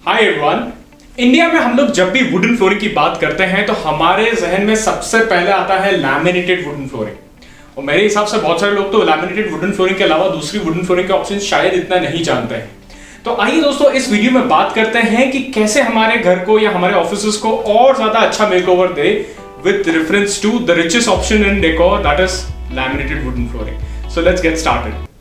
Hi everyone. India में हम लोग जब भी वुडन फ्लोरिंग की बात करते हैं तो हमारे जहन में सबसे पहले आता है लैमिनेटेड वुडन फ्लोरिंग। और मेरे हिसाब से बहुत सारे लोग तो लैमिनेटेड वुडन फ्लोरिंग के अलावा दूसरी वुडन फ्लोरिंग के ऑप्शन शायद इतना नहीं जानते हैं। तो आइए दोस्तों, इस वीडियो में बात करते हैं कि कैसे हमारे घर को या हमारे ऑफिसेस को और ज्यादा अच्छा मेकओवर दे with reference to the richest option in decor, that is laminated wooden flooring. So let's get started.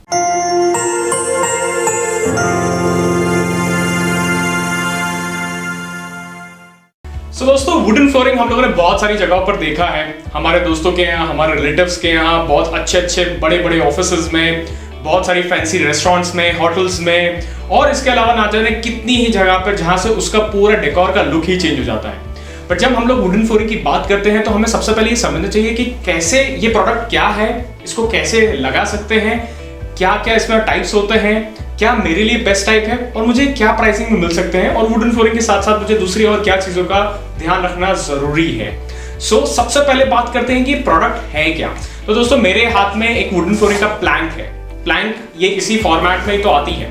तो दोस्तों, वुडन फ्लोरिंग हम लोगों ने बहुत सारी जगहों पर देखा है। हमारे दोस्तों के यहाँ, हमारे रिलेटिव्स के यहाँ, बहुत अच्छे बड़े बड़े ऑफिसेज में, बहुत सारी फैंसी रेस्टोरेंट्स में, होटल्स में, और इसके अलावा ना जाने कितनी ही जगह पर जहाँ से उसका पूरा डेकोर का लुक ही चेंज हो जाता है। बट जब हम लोग वुडन फ्लोरिंग की बात करते हैं तो हमें सबसे पहले ये समझना चाहिए कि कैसे ये प्रोडक्ट क्या है, इसको कैसे लगा सकते हैं, क्या क्या इसमें टाइप्स होते हैं, क्या मेरे लिए बेस्ट टाइप है और मुझे क्या प्राइसिंग में मिल सकते हैं, और वुडन फ्लोरिंग के साथ साथ मुझे दूसरी और क्या चीजों का ध्यान रखना जरूरी है। सबसे पहले बात करते हैं कि प्रोडक्ट है क्या। तो दोस्तों, मेरे हाथ में एक वुडन फ्लोरिंग का प्लैंक है। प्लैंक ये इसी फॉर्मेट में ही तो आती है।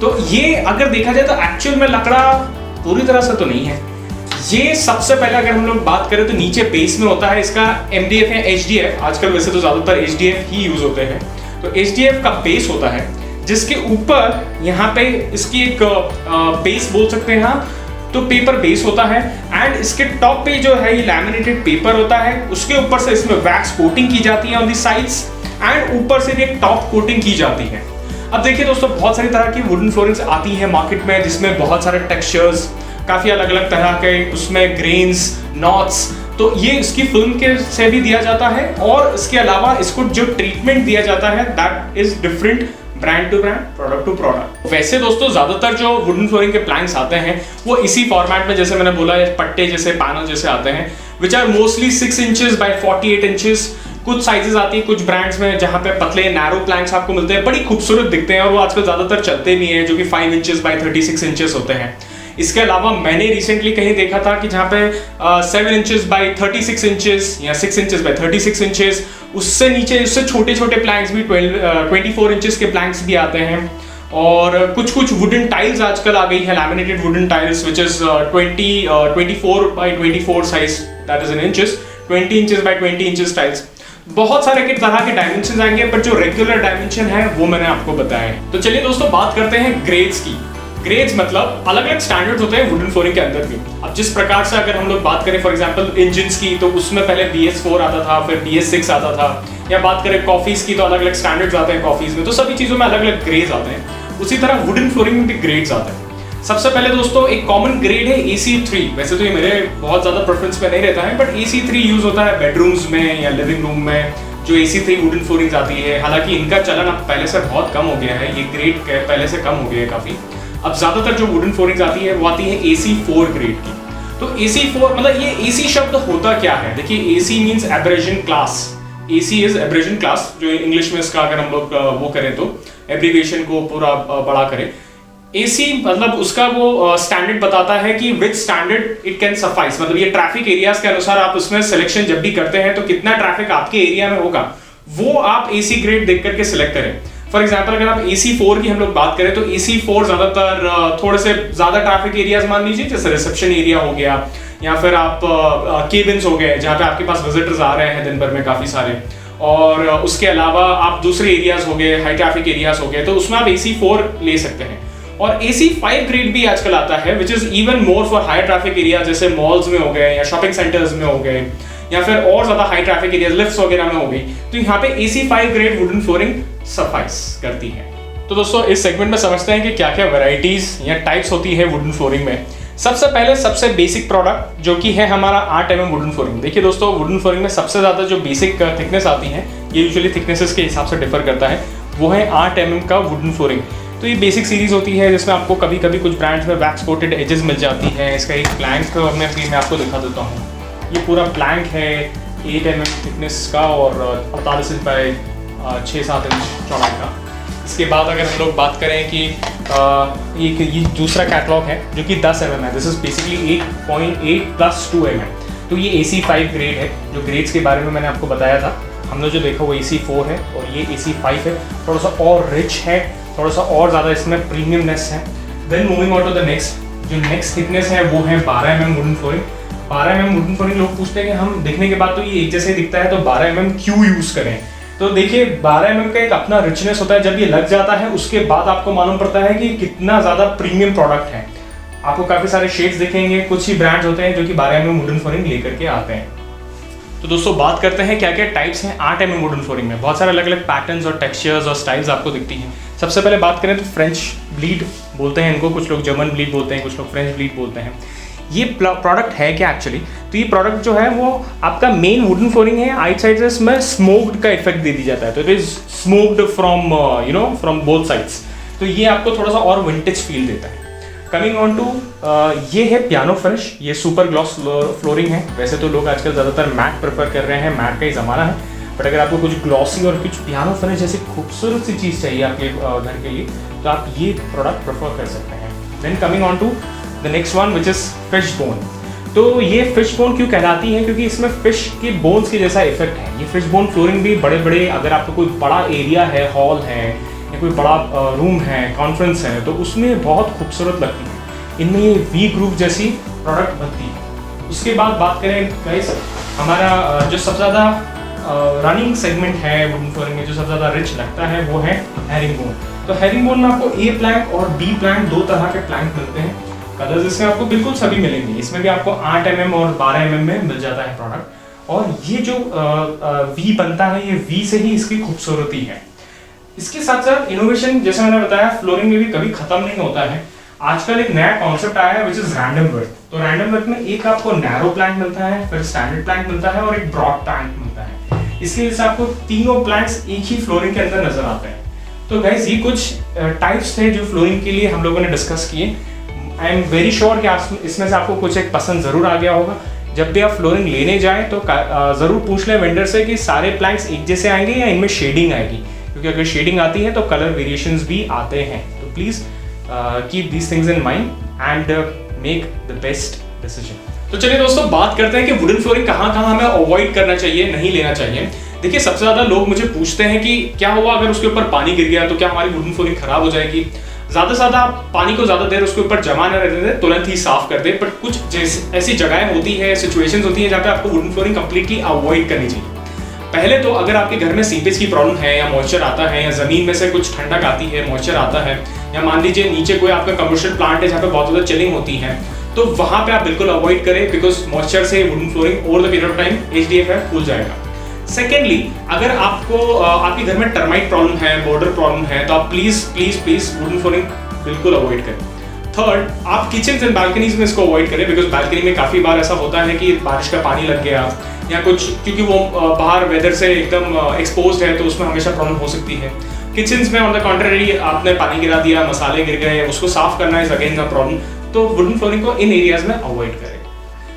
तो ये अगर देखा जाए तो एक्चुअल में लकड़ा पूरी तरह से तो नहीं है। ये सबसे पहले अगर हम लोग बात करें तो नीचे बेस में होता है इसका MDF या HDF। आजकल वैसे तो ज्यादातर HDF ही यूज होते हैं। तो HDF का बेस होता है जिसके ऊपर यहाँ पे इसकी एक बेस बोल सकते हैं आप, तो पेपर बेस होता है। एंड इसके टॉप पे जो है ये लैमिनेटेड पेपर होता है। उसके ऊपर से इसमें वैक्स कोटिंग की जाती है ऑन दी साइड्स, एंड ऊपर से भी एक टॉप कोटिंग की जाती है। अब देखिए दोस्तों, बहुत सारी तरह की वुडन फ्लोरिंग्स आती है मार्केट में जिसमें बहुत सारे टेक्सचर्स, काफी अलग अलग तरह के उसमें ग्रेन्स, नॉट्स। तो ये इसकी फिल्म के से भी दिया जाता है, और इसके अलावा इसको जो ट्रीटमेंट दिया जाता है that is different brand to brand, product to product. वैसे दोस्तों, ज्यादातर जो वुडन फ्लोरिंग के प्लैंक्स आते हैं वो इसी फॉर्मेट में, जैसे मैंने बोला, पट्टे जैसे, पैनल जैसे आते हैं, which are mostly 6 inches by 48 inches. कुछ साइजेस आती है कुछ ब्रांड्स में जहां पे पतले नैरो प्लैंक्स आपको मिलते हैं, बड़ी खूबसूरत दिखते हैं, और वो आजकल ज्यादातर चलते भी हैं, जो कि 5 इंचेस बाय 36 इंचेस होते हैं। इसके अलावा मैंने रिसेंटली कहीं देखा था कि जहाँ पे 7 इंचेस बाय 36 इंचेस या 6 इंचेस बाय 36 इंचेस, उससे नीचे उससे छोटे छोटे प्लैंक्स भी 24 इंचेस के प्लैंक्स भी आते हैं। और कुछ वुडन टाइल्स आजकल आ गई है, laminated wooden tiles which is 24 by 24 size, that is in inches, 20 inches by 20 inches tiles. बहुत सारे के तरह के डायमेंशन आएंगे, पर जो रेगुलर डायमेंशन है वो मैंने आपको बताया है। तो चलिए दोस्तों, बात करते हैं ग्रेड्स की। ग्रेड्स मतलब अलग अलग स्टैंडर्ड्स होते हैं वुडन फ्लोरिंग के अंदर भी। अब जिस प्रकार से अगर हम लोग बात करें फॉर एग्जांपल इंजन्स की, तो उसमें पहले BS4 आता था, फिर BS6 आता था। या बात करें कॉफीज की, तो अलग अलग स्टैंडर्ड्स आते हैं कॉफीज में। तो सभी चीजों में अलग अलग ग्रेड्स आते हैं। उसी तरह वुडन फ्लोरिंग में भी ग्रेड्स आते हैं। सबसे पहले दोस्तों, एक कॉमन ग्रेड है AC3। वैसे तो ये मेरे बहुत ज्यादा प्रेफरेंस में नहीं रहता है, बट AC3 यूज होता है बेडरूम्स में या लिविंग रूम में, जो AC3 वुडन फ्लोरिंग्स आती है। हालांकि इनका चलन अब पहले से बहुत कम हो गया है, ये ग्रेड पहले से कम हो गया है काफी। अब ज्यादातर जो वुडन फ्लोरिंग्स आती है वो आती है AC4 ग्रेड की। तो AC4 मतलब ये AC शब्द होता क्या है? देखिए, AC means abrasion class. AC is abrasion class, जो इंग्लिश में इसका अगर हम लोग वो करें तो एब्रीविएशन को पूरा बड़ा करें। AC मतलब उसका वो स्टैंडर्ड बताता है कि विच स्टैंडर्ड इट कैन सफाइस। मतलब ये ट्रैफिक एरियाज के अनुसार आप उसमें सिलेक्शन जब भी करते हैं तो कितना ट्रैफिक आपके एरिया में होगा वो आप AC ग्रेड देख करके सिलेक्ट करें। फॉर एग्जाम्पल, अगर आप AC4 की हम लोग बात करें तो AC4 ज्यादातर थोड़े से ज्यादा ट्रैफिक एरियाज मान लीजिए, जैसे रिसेप्शन एरिया हो गया, या फिर आप केबिन्स हो गए जहाँ पे आपके पास विजिटर्स आ रहे हैं दिन भर में काफी सारे, और उसके अलावा आप दूसरे एरियाज हो गए, हाई ट्रैफिक एरियाज हो गए, तो उसमें आप AC4 ले सकते हैं। और AC5 ग्रेड भी आजकल आता है, which is even more for high traffic area, जैसे मॉल्स में हो गए या शॉपिंग सेंटर्स में हो गए, या फिर और ज्यादा हाई ट्रैफिक एरिया लिफ्ट्स वगैरह में हो गई। तो यहाँ पे AC5 grade wooden flooring suffice करती है। तो दोस्तों, इस सेगमेंट में समझते हैं कि क्या क्या वैरायटीज या टाइप्स होती है वुडन फ्लोरिंग में। सबसे पहले सबसे बेसिक प्रोडक्ट जो कि है हमारा 8 mm वुडन फ्लोरिंग। देखिए दोस्तों, वुडन फ्लोरिंग में सबसे ज्यादा जो बेसिक थिकनेस आती है, ये यूजुअली थिकनेसेस के हिसाब से डिफर करता है, वो है 8 mm का वुडन फ्लोरिंग। तो ये बेसिक सीरीज होती है जिसमें आपको कभी कभी कुछ ब्रांड्स में वैक्स कोटेड एजेस मिल जाती है। इसका एक प्लैंक में भी मैं आपको दिखा देता हूँ। ये पूरा प्लैंक है 8 mm थिकनेस का और 48 इंच बाय 6-7 इंच चौड़ाई का। इसके बाद अगर हम लोग बात करें कि ये दूसरा कैटलॉग है जो कि 10 mm है। This is basically 8.8 + 2 mm। तो ये AC5 ग्रेड है। जो ग्रेड्स के बारे में मैंने आपको बताया था, हमने जो देखा वो AC4 है और ये AC5 है। थोड़ा सा और रिच है, थोड़ा सा और ज़्यादा इसमें प्रीमियमनेस है। Then moving on to the next, जो नेक्स्ट थिकनेस है वो है 12 mm wooden flooring. 12 mm wooden flooring लोग पूछते हैं कि हम देखने के बाद तो ये एक जैसे दिखता है तो 12 mm क्यों यूज करें। तो देखिए 12 mm का एक अपना रिचनेस होता है, जब ये लग जाता है उसके बाद आपको मालूम पड़ता है कि कितना ज़्यादा प्रीमियम प्रोडक्ट है। आपको काफ़ी सारे शेड्स दिखेंगे, कुछ ही ब्रांड्स होते हैं जो कि 12 mm वुडन फ्लोरिंग लेकर के आते हैं। तो दोस्तों बात करते हैं क्या क्या टाइप्स हैं 8 mm वुडन फ्लोरिंग में। बहुत सारे अलग अलग पैटर्न्स और टेक्सचर्स और स्टाइल्स आपको दिखती हैं। सबसे पहले बात करें तो फ्रेंच ब्लीड बोलते हैं इनको, कुछ लोग जर्मन ब्लीड बोलते हैं, कुछ लोग फ्रेंच ब्लीड बोलते हैं। ये प्रोडक्ट है क्या एक्चुअली? तो ये प्रोडक्ट जो है वो आपका मेन वुडन फ्लोरिंग है, आइट साइड से इसमें स्मोक्ड का इफेक्ट दे दी जाता है, तो it is smoked from from both sides. तो ये आपको थोड़ा सा और विंटेज फील देता है। कमिंग ऑन टू ये है पियानो फिनिश, ये सुपर ग्लॉस फ्लोरिंग है। वैसे तो लोग आजकल ज़्यादातर मैट प्रेफर कर रहे हैं, मैट का ही ज़माना है, बट अगर आपको कुछ ग्लॉसी और कुछ पियानो फिनिश जैसी खूबसूरत सी चीज़ चाहिए आपके घर के लिए तो आप ये प्रोडक्ट प्रेफर कर सकते हैं। Then coming on to the next one which is fish bone. तो ये फिश बोन क्यों कहलाती है? क्योंकि इसमें फिश के बोन्स के जैसा इफेक्ट है। ये फिश बोन फ्लोरिंग भी बड़े बड़े, अगर आपको कोई बड़ा एरिया है, हॉल है या कोई बड़ा रूम है, कॉन्फ्रेंस है, तो उसमें बहुत खूबसूरत लगती है। इनमें ये वी ग्रूव जैसी प्रोडक्ट बनती है। उसके बाद बात करें गाइस, हमारा जो सबसे ज़्यादा रनिंग सेगमेंट है वुडन फ्लोरिंग में, जो सबसे ज़्यादा रिच लगता है वो है हेरिंग बोन। तो हेरिंग बोन में आपको ए प्लैंक और बी प्लैंक, दो तरह के प्लैंक मिलते हैं। कलर्स इसमें आपको बिल्कुल सभी मिलेंगे। इसमें भी आपको 8 mm और 12 mm में मिल जाता है प्रोडक्ट। और ये जो वी बनता है, ये वी से ही इसकी खूबसूरती है। इसके साथ साथ इनोवेशन, जैसे मैंने बताया, फ्लोरिंग में भी कभी खत्म नहीं होता है। आजकल एक नया कॉन्सेप्ट आया है विच इज रैंडम वर्क। तो रैंडम वर्क में एक आपको नैरो प्लैंक मिलता है, फिर स्टैंडर्ड प्लैंक मिलता है और एक ब्रॉड प्लैंक मिलता है। इसकी वजह से आपको तीनों प्लैंक्स एक ही फ्लोरिंग के अंदर नजर आते हैं। तो गाइस ये कुछ टाइप्स थे जो फ्लोरिंग के लिए हम लोगों ने डिस्कस किए। आई एम वेरी श्योर कि इसमें से आपको कुछ एक पसंद जरूर आ गया होगा। जब भी आप फ्लोरिंग लेने जाएं तो जरूर पूछ लें वेंडर से कि सारे प्लैंक्स एक जैसे आएंगे या इनमें शेडिंग आएगी, क्योंकि अगर शेडिंग आती है तो कलर वेरिएशंस भी आते हैं। तो please keep these things in mind and make the best decision. तो चलिए दोस्तों बात करते हैं कि वुडन फ्लोरिंग कहाँ कहाँ हमें अवॉइड करना चाहिए, नहीं लेना चाहिए। देखिए सबसे ज्यादा लोग मुझे पूछते हैं कि क्या हुआ अगर उसके ऊपर पानी गिर गया तो क्या हमारी वुडन फ्लोरिंग खराब हो जाएगी। ज्यादा से ज्यादा पानी को ज्यादा देर उसके ऊपर जमा न रहने दें, तुरंत ही साफ कर दें। बट कुछ ऐसी जगहें होती है, सिचुएशंस होती हैं जहाँ पे आपको वुडन फ्लोरिंग कंप्लीटली अवॉइड करनी चाहिए। पहले तो अगर आपके घर में सीपेज की प्रॉब्लम है, या मॉइस्चर आता है, या जमीन में से कुछ ठंडक आती है, मॉइस्चर आता है, या मान लीजिए नीचे कोई आपका कमर्शियल प्लांट है जहाँ पे बहुत ज्यादा चिलिंग होती है, तो वहां पे आप बिल्कुल अवॉइड करें, बिकॉज मॉइस्चर से wooden flooring over the period of time HDF फूल जाएगा। सेकेंडली, अगर आपको आपके घर में टर्माइट प्रॉब्लम है, बॉर्डर प्रॉब्लम है, तो आप please please please wooden flooring बिल्कुल अवॉइड करें। थर्ड, आप किचन एंड बालकनीज में इसको अवॉइड करें, बिकॉज बालकनी में काफी बार ऐसा होता है कि बारिश का पानी लग गया या कुछ, क्योंकि वो बाहर वेदर से एकदम एक्सपोज्ड है, तो उसमें हमेशा प्रॉब्लम हो सकती है। किचन में ऑन द कॉन्ट्ररी आपने पानी गिरा दिया, मसाले गिर गए, उसको साफ करना इज अगेन द प्रॉब्लम। तो वुडन फ्लोरिंग को इन एरियाज में अवॉइड करें।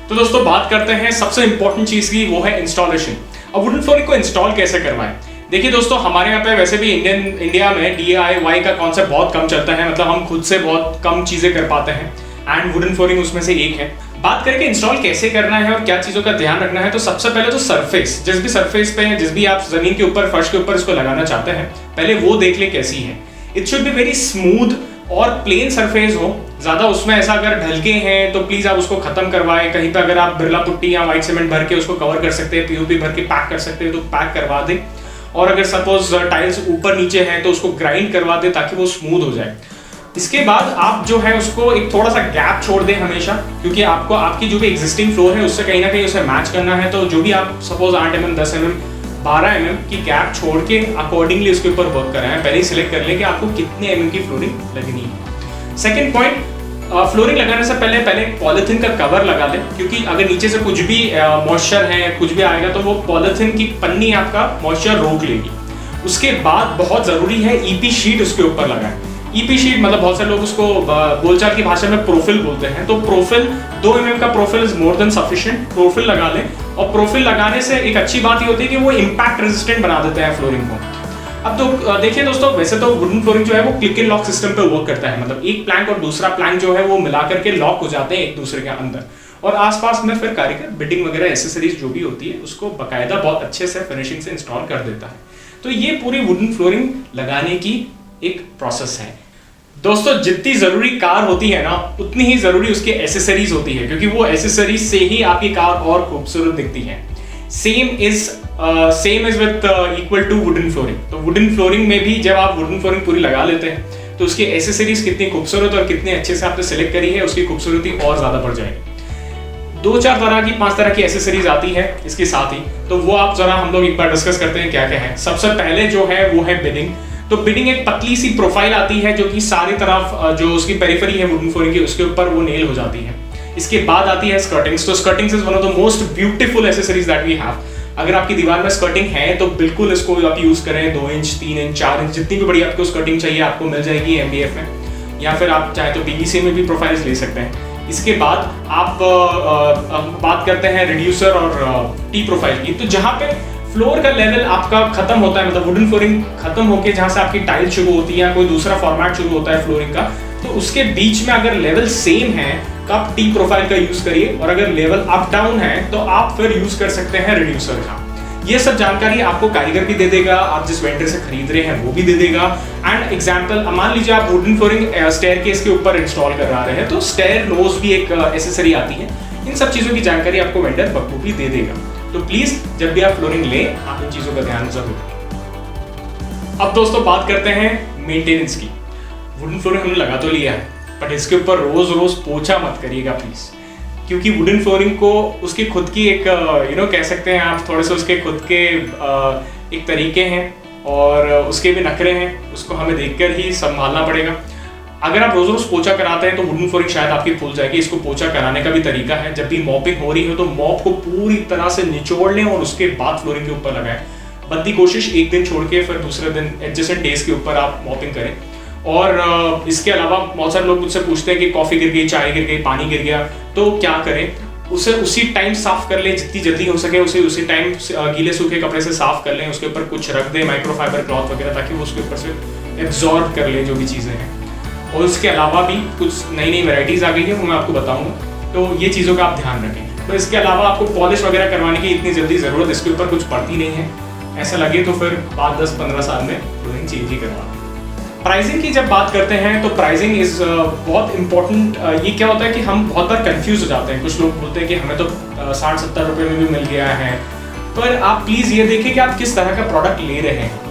तो दोस्तों बात करते हैं सबसे इंपॉर्टेंट चीज की, वो है इंस्टॉलेशन। अब वुडन फ्लोरिंग को इंस्टॉल कैसे करवाएं? देखिए दोस्तों, हमारे यहाँ पे वैसे भी इंडिया में DIY का कॉन्सेप्ट बहुत कम चलता है, मतलब हम खुद से बहुत कम चीजें कर पाते हैं, एंड वुडन फ्लोरिंग उसमें से एक है। बात करके इंस्टॉल कैसे करना है और क्या चीजों का ध्यान रखना है, तो सबसे पहले तो सरफेस, जिस भी सरफेस पे, जिस भी आप जमीन के ऊपर, फर्श के ऊपर इसको लगाना चाहते हैं, पहले वो देख ले कैसी है। It should be very smooth और प्लेन सरफेस हो। ज्यादा उसमें ऐसा अगर ढलके हैं तो प्लीज आप उसको खत्म करवाएं। कहीं पे अगर आप बिरला पुट्टी या व्हाइट सीमेंट भर के उसको कवर कर सकते हैं, POP भर के पैक कर सकते हैं, तो पैक करवा दें। और अगर सपोज टाइल्स ऊपर नीचे हैं तो उसको ग्राइंड करवा दें ताकि वो स्मूथ हो जाए। इसके बाद आप जो है उसको एक थोड़ा सा गैप छोड़ दें हमेशा, क्योंकि आपको आपकी जो भी एग्जिस्टिंग फ्लोर है उससे कहीं ना कहीं उसे मैच करना है। तो जो भी आप सपोज 8 mm, 10 mm, 12 mm की गैप छोड़ के अकॉर्डिंगली उसके ऊपर वर्क कराएं। पहले ही सिलेक्ट कर लें कि आपको कितने mm की फ्लोरिंग लगनी है। सेकेंड पॉइंट, फ्लोरिंग लगाने से पहले पॉलिथीन का कवर लगा दें, क्योंकि अगर नीचे से कुछ भी मॉइस्चर है, कुछ भी आएगा तो वो पॉलिथीन की पन्नी आपका मॉइस्चर रोक लेगी। उसके बाद बहुत जरूरी है EP शीट उसके ऊपर लगाएं। EP शीट मतलब बहुत सारे लोग उसको बोलचाल की भाषा में प्रोफिल बोलते हैं। तो प्रोफिल 2 mm का propyl is more than sufficient. Propyl लगा लें, और प्रोफिल लगाने से एक अच्छी बात ये होती है कि वो इम्पैक्ट रेजिस्टेंट बना देते हैं फ्लोरिंग को। अब तो देखिए दोस्तों, वैसे तो वुडन फ्लोरिंग जो है वो क्लिक एंड लॉक सिस्टम पे वर्क करता है, मतलब एक प्लैंक और दूसरा प्लैंक जो है वो मिला करके लॉक हो जाते हैं एक दूसरे के अंदर, और आसपास में फिर कारीगर बिडिंग वगैरह एसेसरीज जो भी होती है उसको बकायदा बहुत अच्छे से फिनिशिंग से इंस्टॉल कर देता है। तो ये पूरी वुडन फ्लोरिंग लगाने की एक प्रोसेस है। दोस्तों जितनी जरूरी कार होती है ना, उतनी ही जरूरी उसकी एसेसरीज होती है, क्योंकि वो एसेसरीज से ही आपकी कार और खूबसूरत दिखती है। Same is with equal to wooden flooring. तो वुडन फ्लोरिंग में भी जब आप वुडन फ्लोरिंग पूरी लगा लेते हैं तो उसकी एसेसरीज कितनी खूबसूरत और कितने अच्छे से आपने सेलेक्ट करी है, उसकी खूबसूरती और ज्यादा बढ़ जाएगी। 2-4 तरह की 5 तरह की एसेसरीज आती है इसके साथ ही, तो वो आप जरा हम लोग एक बार डिस्कस करते हैं क्या क्या है। सबसे पहले जो है वो है बिडिंग। तो बिडिंग एक पतली सी प्रोफाइल आती है जो कि सारी तरफ जो उसकी पेरिफेरी है वुडन फ्लोरिंग की, उसके ऊपर वो नेल हो जाती है। इसके बाद आती है स्कर्टिंग्स। तो skirtings is one of the most beautiful accessories that we have. अगर आपकी दीवार में स्कर्टिंग है तो बिल्कुल इसको आप यूज करें। 2 इंच, 3 इंच, 4 इंच, जितनी भी बड़ी आपको स्कर्टिंग चाहिए आपको मिल जाएगी एमडीएफ में, या फिर आप चाहे तो पीवीसी में भी प्रोफाइल्स ले सकते हैं। इसके बाद आप बात करते हैं रिड्यूसर और टी प्रोफाइल की। तो जहां पे फ्लोर का लेवल आपका खत्म होता है, मतलब वुडन फ्लोरिंग खत्म होके जहां से आपकी टाइल शुरू होती है या कोई दूसरा फॉर्मेट शुरू होता है फ्लोरिंग का, तो उसके बीच में अगर लेवल सेम है तो आप टी प्रोफाइल का यूज करिए, और अगर लेवल अप डाउन है तो आप फिर यूज कर सकते हैं रिड्यूसर का। ये सब जानकारी आपको कारीगर भी दे देगा, आप जिस वेंडर से खरीद रहे हैं वो भी दे देगा। एंड एग्जांपल, मान लीजिए आप वुडन फ्लोरिंग स्टेयर केस के ऊपर इंस्टॉल करा रहे हैं, तो स्टेयर नोज भी एक एसेसरी आती है। इन सब चीजों की जानकारी आपको वेंडर बखूबी दे देगा। तो प्लीज जब भी आप फ्लोरिंग लें आप इन चीजों का ध्यान जरूर रखें। अब दोस्तों बात करते हैं मेंटेनेंस की। वुडन फ्लोरिंग हमने लगा तो लिया है, बट इसके ऊपर रोज रोज पोछा मत करिएगा प्लीज, क्योंकि वुडन फ्लोरिंग को उसकी खुद की एक कह सकते हैं आप, थोड़े से उसके खुद के एक तरीके हैं और उसके भी नखरे हैं, उसको हमें देखकर ही संभालना पड़ेगा। अगर आप रोज रोज पोछा कराते हैं तो वुडन फ्लोरिंग शायद आपकी फूल जाएगी। इसको पोछा कराने का भी तरीका है, जब भी मॉपिंग हो रही हो तो मॉप को पूरी तरह से निचोड़ लें और उसके बाद फ्लोरिंग के ऊपर लगाएं। बनती कोशिश एक दिन छोड़ के फिर दूसरे दिन एडजेसेंट डेज के ऊपर आप मॉपिंग करें। और इसके अलावा बहुत सारे लोग मुझसे पूछते हैं कि कॉफी गिर गई, चाय गिर गई, पानी गिर गया, तो क्या करें। उसे उसी टाइम साफ कर लें, जितनी जल्दी हो सके उसे उसी टाइम गीले सूखे कपड़े से साफ कर लें। उसके ऊपर कुछ रख दें, माइक्रोफाइबर क्लॉथ वगैरह, ताकि वो उसके ऊपर से एब्जॉर्ब कर ले जो भी चीज़ें हैं। और इसके अलावा भी कुछ नई नई वैरायटीज़ आ गई है, वो मैं आपको बताऊंगा, तो ये चीज़ों का आप ध्यान रखें। तो इसके अलावा आपको पॉलिश वगैरह करवाने की इतनी जल्दी ज़रूरत इसके ऊपर कुछ पड़ती नहीं है। ऐसा लगे तो फिर 5-10-15 साल में फ्लोरिंग चेंज ही करवाना। प्राइसिंग की जब बात करते हैं तो प्राइसिंग इज बहुत इंपॉर्टेंट। ये क्या होता है कि हम बहुत बार कंफ्यूज हो जाते हैं। कुछ लोग बोलते हैं कि हमें तो 60-70 रुपये में भी मिल गया है, पर आप प्लीज़ ये देखिए कि आप किस तरह का प्रोडक्ट ले रहे हैं।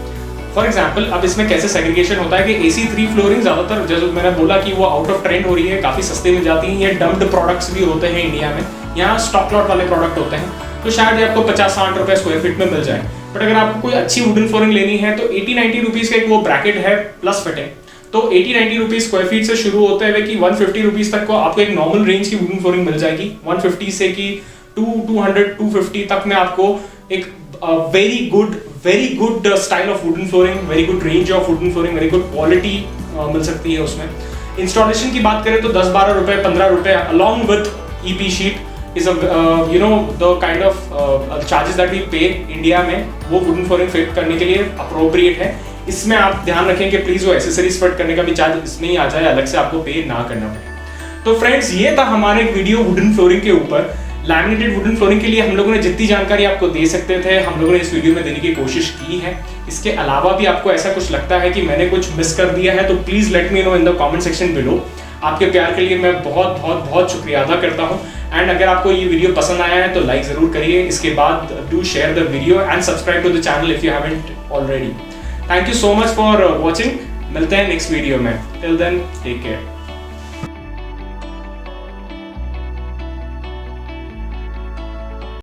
फॉर एग्जाम्पल, अब इसमें कैसे सेग्रीगेशन होता है कि AC3 फ्लोरिंग ज़्यादातर, जैसे मैंने बोला कि वो आउट ऑफ ट्रेंड हो रही है, काफ़ी सस्ते मिल जाती हैं। ये डम्प्ड प्रोडक्ट्स भी होते हैं इंडिया में, यहाँ स्टॉक लॉट वाले प्रोडक्ट होते हैं, तो शायद ये आपको 50-60 रुपये स्क्वायर फीट में मिल जाए। बट अगर आपको कोई अच्छी वुडन फ्लोरिंग लेनी है तो 80-90 रुपीज़ का एक वो ब्रैकेट है प्लस फिटिंग, तो 80-90 रुपीज़ स्क्वायर फीट से शुरू होते हुए कि 150 रुपीज़ तक को आपको एक नॉर्मल रेंज की वुडन फ्लोरिंग मिल जाएगी। 150 से कि 200-250 तक में आपको एक very good style of wooden flooring, very good range of wooden flooring, very good quality मिल सकती है उसमें। इंस्टॉलेशन की बात करें तो 10-12 रुपये, 15 रुपये along with EP sheet is the kind of charges that we pay India में, वो वुडन फ्लोरिंग फिट करने के लिए अप्रोप्रिएट है। इसमें आप ध्यान रखें कि प्लीज वो एक्सेसरीज फिट करने का भी चार्ज इसमें ही आ जाए, अलग से आपको पे ना करना पड़े। तो फ्रेंड्स, ये था हमारे वीडियो वुडन फ्लोरिंग के ऊपर। लैमिनेटेड वुडन फ्लोरिंग के लिए हम लोगों ने जितनी जानकारी आपको दे सकते थे हम लोगों ने इस वीडियो में देने की कोशिश की है। इसके अलावा भी आपको ऐसा कुछ लगता है कि मैंने कुछ मिस कर दिया है तो please let me know in the comment section below. आपके प्यार के लिए मैं बहुत बहुत बहुत शुक्रिया अदा करता हूं। एंड अगर आपको ये वीडियो पसंद आया है तो लाइक जरूर करिए। इसके बाद do share the video and subscribe to the channel if you haven't already. Thank you so much for watching. मिलते हैं नेक्स्ट वीडियो में। Till then take care.